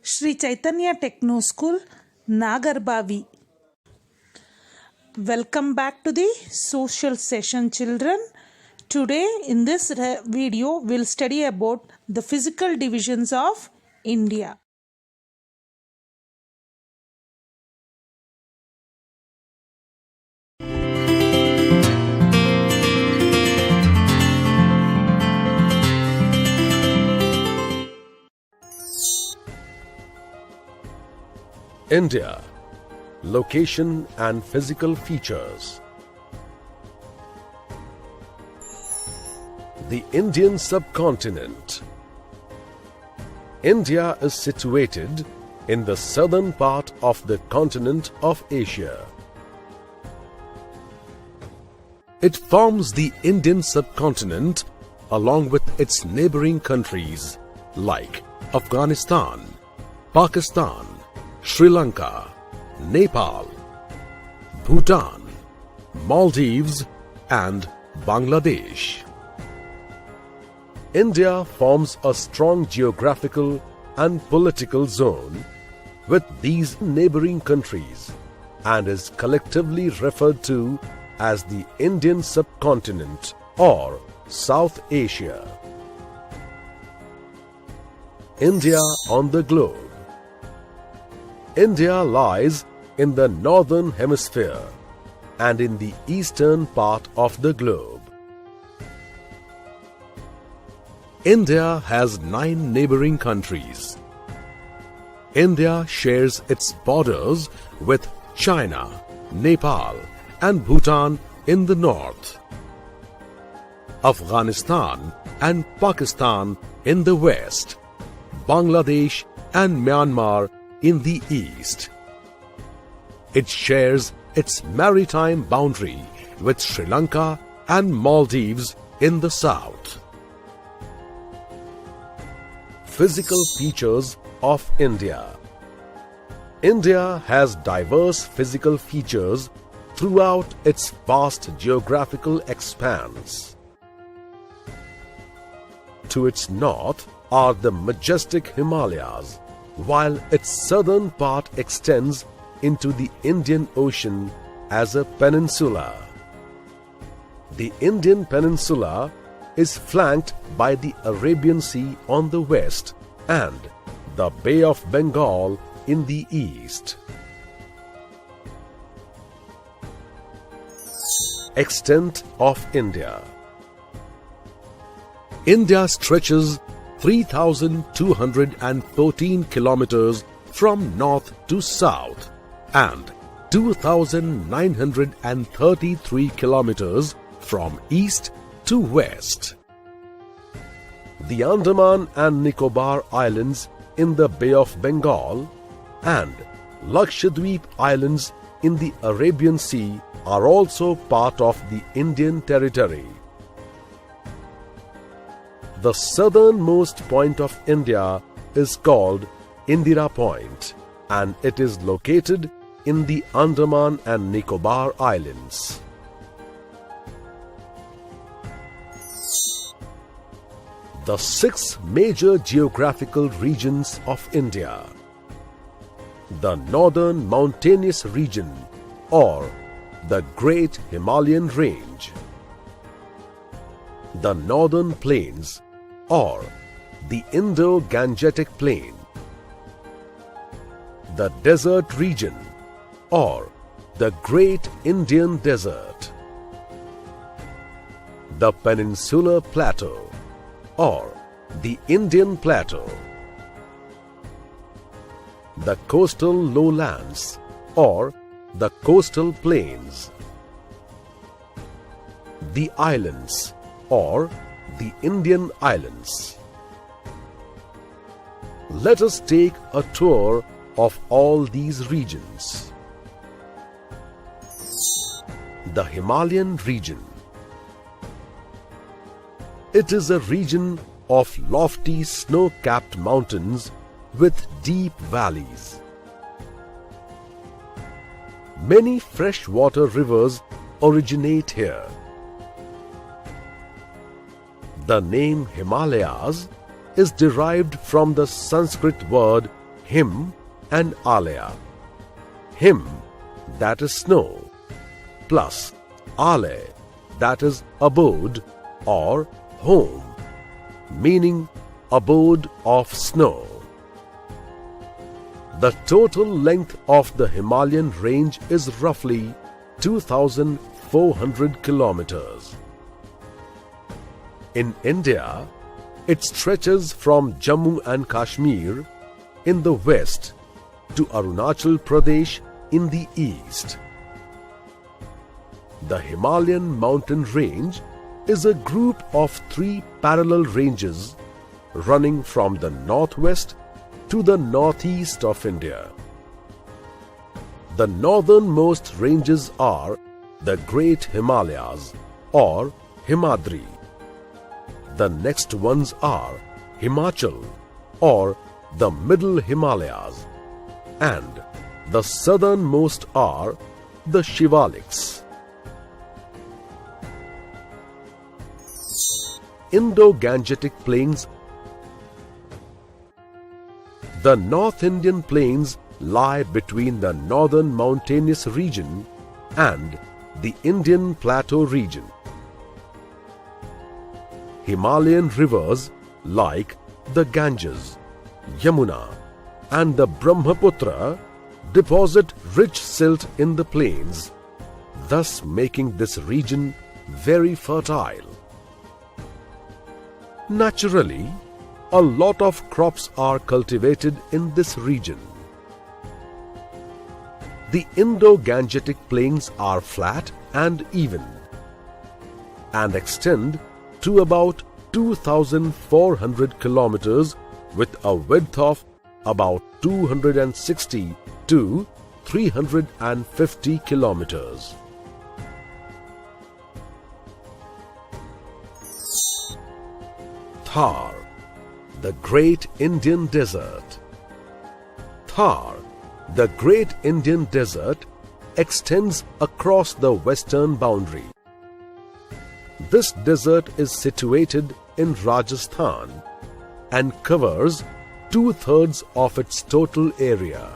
Sri Chaitanya Techno School, Nagarbavi. Welcome back to the social session, children. Today in this video we'll study about the physical divisions of India. India. Location and physical features. The Indian subcontinent. India is situated in the southern part of the continent of Asia. It forms the Indian subcontinent along with its neighboring countries like Afghanistan, Pakistan, Sri Lanka, Nepal, Bhutan, Maldives and Bangladesh. India forms a strong geographical and political zone with these neighboring countries and is collectively referred to as the Indian subcontinent or South Asia. India on the globe. India lies in the northern hemisphere and in the eastern part of the globe. India has 9 neighboring countries. India shares its borders with China, Nepal and Bhutan in the north, Afghanistan and Pakistan in the west, Bangladesh and Myanmar in the east. It shares its maritime boundary with Sri Lanka and Maldives in the south. Physical features of India. India has diverse physical features throughout its vast geographical expanse. To its north are the majestic Himalayas, while its southern part extends into the Indian Ocean as a peninsula. The Indian peninsula is flanked by the Arabian Sea on the west and the Bay of Bengal in the east. Extent of India. India stretches 3,214 kilometers from north to south and 2,933 kilometers from east to west. The Andaman and Nicobar Islands in the Bay of Bengal and Lakshadweep Islands in the Arabian Sea are also part of the Indian territory. The southernmost point of India is called Indira Point and it is located in the Andaman and Nicobar Islands. The 6 major geographical regions of India. The Northern Mountainous Region or the Great Himalayan Range. The Northern Plains or the Indo-Gangetic Plain. The Desert Region or the Great Indian Desert. The Peninsular Plateau or the Indian Plateau. The Coastal Lowlands or the Coastal Plains. The Islands or the Indian Islands. Let us take a tour of all these regions. The Himalayan region. It is a region of lofty snow-capped mountains with deep valleys. Many freshwater rivers originate here. The name Himalayas is derived from the Sanskrit word Him and Alaya. Him, that is snow, plus Ale, that is abode or home, meaning abode of snow. The total length of the Himalayan range is roughly 2,400 kilometers. In India, it stretches from Jammu and Kashmir in the west to Arunachal Pradesh in the east. The Himalayan mountain range is a group of 3 parallel ranges running from the northwest to the northeast of India. The northernmost ranges are the Great Himalayas or Himadri. The next ones are Himachal or the Middle Himalayas, and the southernmost are the Shivaliks. Indo-Gangetic Plains. The North Indian Plains lie between the northern mountainous region and the Indian Plateau region. Himalayan rivers like the Ganges, Yamuna and the Brahmaputra deposit rich silt in the plains, thus making this region very fertile. Naturally, a lot of crops are cultivated in this region. The Indo-Gangetic Plains are flat and even and extend to about 2,400 kilometers with a width of about 260 to 350 kilometers. Thar, the Great Indian Desert. Thar, the Great Indian Desert, extends across the western boundary. This desert is situated in Rajasthan and covers 2/3 of its total area.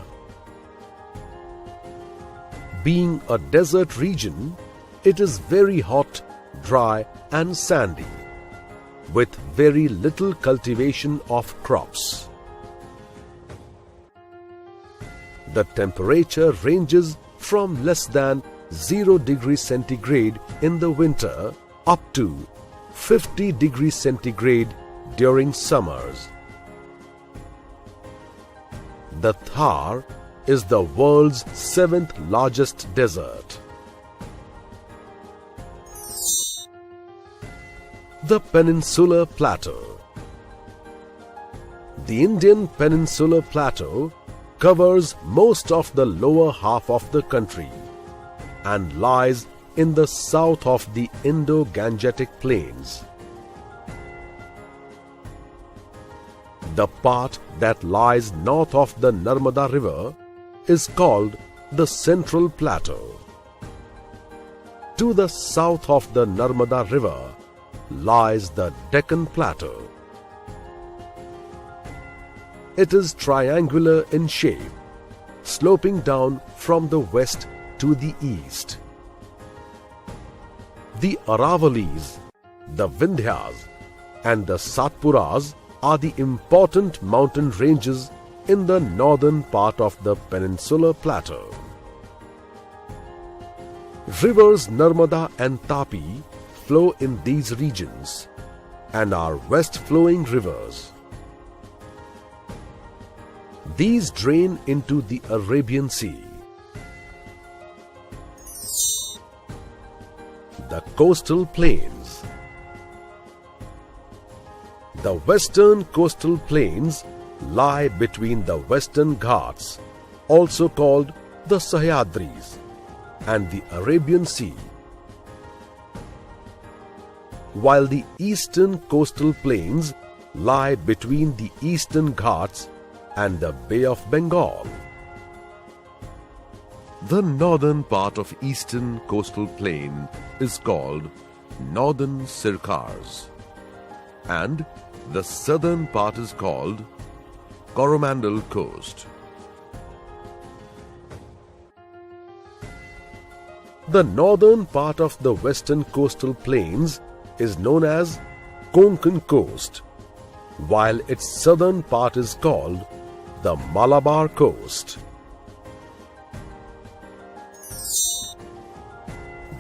Being a desert region, it is very hot, dry and sandy, with very little cultivation of crops. The temperature ranges from less than 0 degrees centigrade in the winter up to 50 degrees centigrade during summers. The Thar is the world's 7th largest desert. The Peninsular Plateau. The Indian Peninsular Plateau covers most of the lower half of the country and lies in the south of the Indo-Gangetic Plains. The part that lies north of the Narmada River is called the Central Plateau. To the south of the Narmada River lies the Deccan Plateau. It is triangular in shape, sloping down from the west to the east. The Aravalis, the Vindhyas, and the Satpuras are the important mountain ranges in the northern part of the Peninsular Plateau. Rivers Narmada and Tapi flow in these regions and are west-flowing rivers. These drain into the Arabian Sea. The coastal plains. The western coastal plains lie between the Western Ghats, also called the Sahyadris, and the Arabian Sea, while the eastern coastal plains lie between the Eastern Ghats and the Bay of Bengal. The northern part of eastern coastal plain is called Northern Sircars, and the southern part is called Coromandel Coast. The northern part of the western coastal plains is known as Konkan Coast, while its southern part is called the Malabar Coast.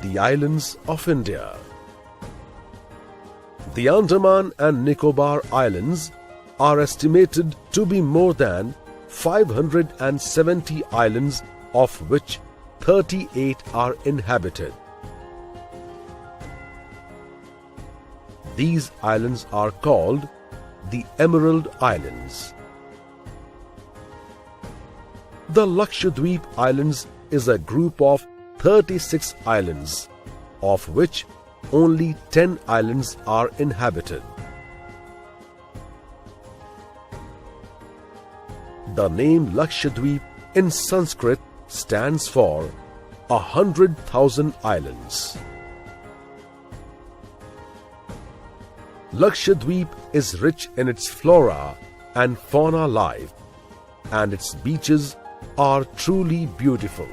The islands of India. The Andaman and Nicobar Islands are estimated to be more than 570 islands, of which 38 are inhabited. These islands are called the Emerald Islands. The Lakshadweep Islands is a group of 36 islands, of which only 10 islands are inhabited. The name Lakshadweep in Sanskrit stands for 100,000 islands. Lakshadweep is rich in its flora and fauna life, and its beaches are truly beautiful.